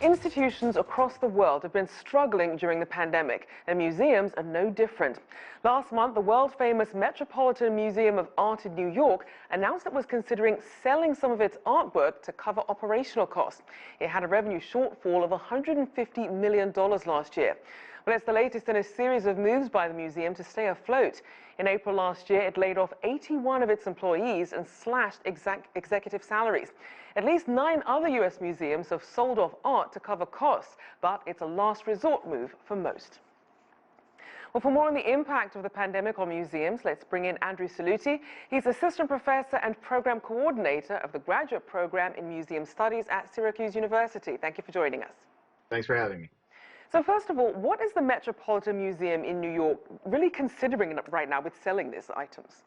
Institutions across the world have been struggling during the pandemic, and museums are no different. Last month, the world-famous Metropolitan Museum of Art in New York announced it was considering selling some of its artwork to cover operational costs. It had a revenue shortfall of $150 million last year. Well, it's the latest in a series of moves by the museum to stay afloat. In April last year, it laid off 81 of its employees and slashed executive salaries. At least 9 other U.S. museums have sold off art to cover costs, but it's a last resort move for most. Well, for more on the impact of the pandemic on museums, let's bring in Andrew Saluti. He's assistant professor and program coordinator of the graduate program in museum studies at Syracuse University. Thank you for joining us. Thanks for having me. So first of all, what is the Metropolitan Museum in New York really considering right now with selling these items?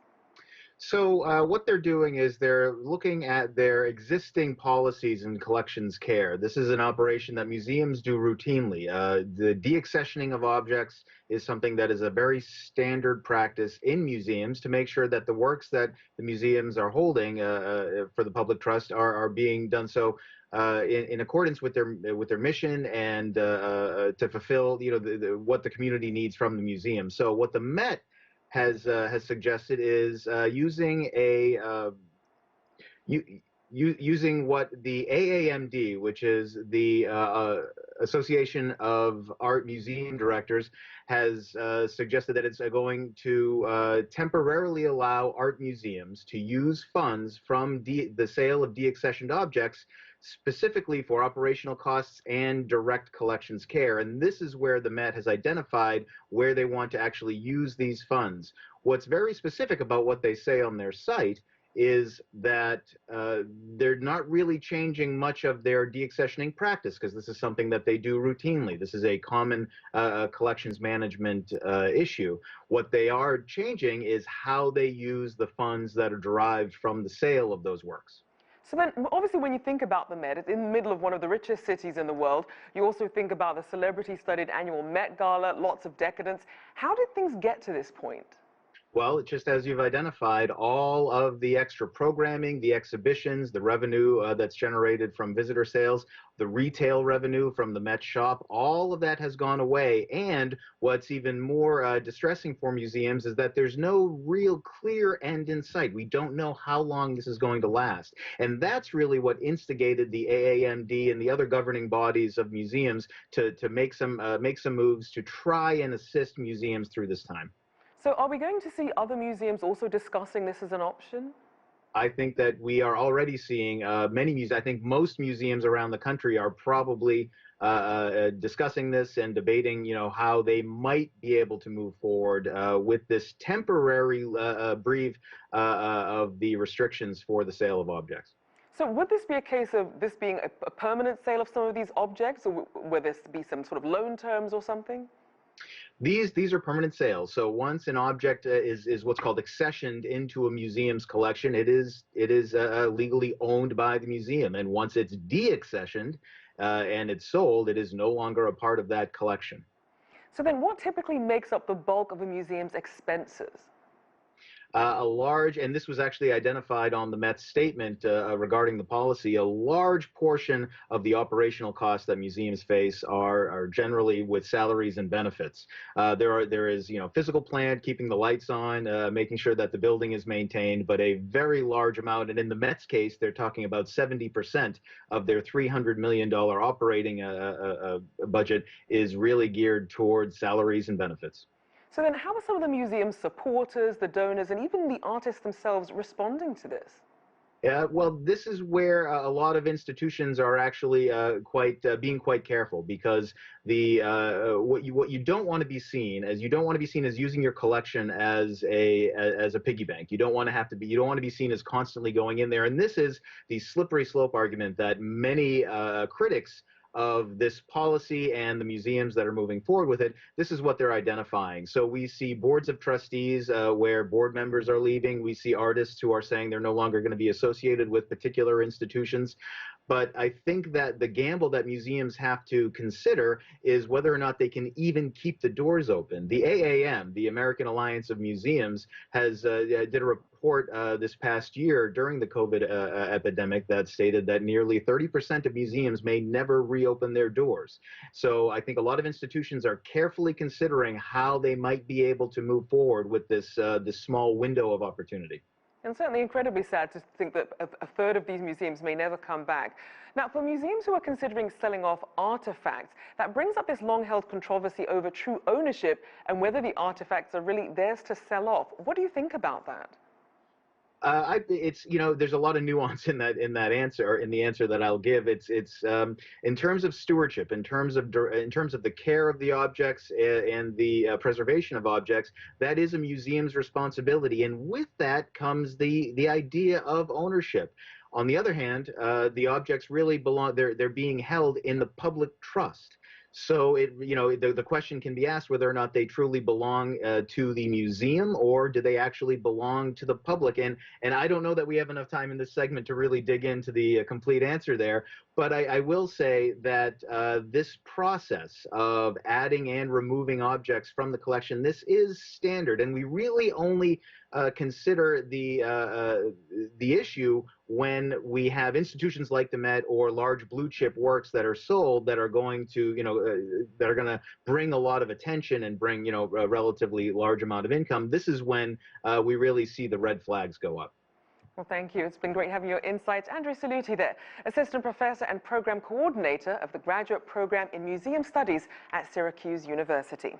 So what they're doing is they're looking at their existing policies in collections care. This is an operation that museums do routinely. The deaccessioning of objects is something that is a very standard practice in museums to make sure that the works that the museums are holding for the public trust are being done so in accordance with their mission and to fulfill what the community needs from the museum. So what the Met has suggested is using what the AAMD, which is the Association of Art Museum Directors, has suggested that it's going to temporarily allow art museums to use funds from the sale of deaccessioned objects specifically for operational costs and direct collections care. And this is where the Met has identified where they want to actually use these funds. What's very specific about what they say on their site is that they're not really changing much of their deaccessioning practice, because this is something that they do routinely. This is a common collections management issue. What they are changing is how they use the funds that are derived from the sale of those works. So then, obviously, when you think about the Met, it's in the middle of one of the richest cities in the world. You also think about the celebrity-studded annual Met Gala, lots of decadence. How did things get to this point? Well, just as you've identified, all of the extra programming, the exhibitions, the revenue that's generated from visitor sales, the retail revenue from the Met shop, all of that has gone away. And what's even more distressing for museums is that there's no real clear end in sight. We don't know how long this is going to last. And that's really what instigated the AAMD and the other governing bodies of museums to make some moves to try and assist museums through this time. So are we going to see other museums also discussing this as an option? I think that we are already seeing many museums. I think most museums around the country are probably discussing this and debating, how they might be able to move forward with this temporary brief of the restrictions for the sale of objects. So would this be a case of this being a permanent sale of some of these objects, or would this be some sort of loan terms or something? These are permanent sales. So once an object is what's called accessioned into a museum's collection, it is legally owned by the museum. And once it's deaccessioned and it's sold, it is no longer a part of that collection. So then what typically makes up the bulk of a museum's expenses? And this was actually identified on the Met's statement regarding the policy, a large portion of the operational costs that museums face are generally with salaries and benefits. There is physical plant, keeping the lights on, making sure that the building is maintained, but a very large amount, and in the Met's case, they're talking about 70% of their $300 million operating budget is really geared towards salaries and benefits. So then how are some of the museum's supporters, the donors, and even the artists themselves responding to this? Well, this is where a lot of institutions are actually being quite careful, because what you don't want to be seen as using your collection as a piggy bank. You don't want to be seen as constantly going in there, and this is the slippery slope argument that many critics of this policy and the museums that are moving forward with it, this is what they're identifying. So we see boards of trustees where board members are leaving. We see artists who are saying they're no longer going to be associated with particular institutions. But I think that the gamble that museums have to consider is whether or not they can even keep the doors open. The AAM, the American Alliance of Museums, has did a report this past year during the COVID epidemic that stated that nearly 30% of museums may never reopen their doors. So I think a lot of institutions are carefully considering how they might be able to move forward with this small window of opportunity. And certainly incredibly sad to think that a third of these museums may never come back. Now, for museums who are considering selling off artifacts, that brings up this long-held controversy over true ownership and whether the artifacts are really theirs to sell off. What do you think about that? It's there's a lot of nuance in that answer, in the answer that I'll give. It's in terms of stewardship, in terms of the care of the objects and the preservation of objects. That is a museum's responsibility, and with that comes the idea of ownership. On the other hand, the objects really belong. They're being held in the public trust. So the question can be asked whether or not they truly belong to the museum, or do they actually belong to the public? And I don't know that we have enough time in this segment to really dig into the complete answer there. But I will say that this process of adding and removing objects from the collection, this is standard, and we really only consider the issue when we have institutions like the Met or large blue chip works that are sold that are going to that are going to bring a lot of attention and bring a relatively large amount of income. This is when we really see the red flags go up. Well, thank you. It's been great having your insights. Andrew Saluti there, Assistant Professor and Program Coordinator of the Graduate Program in Museum Studies at Syracuse University.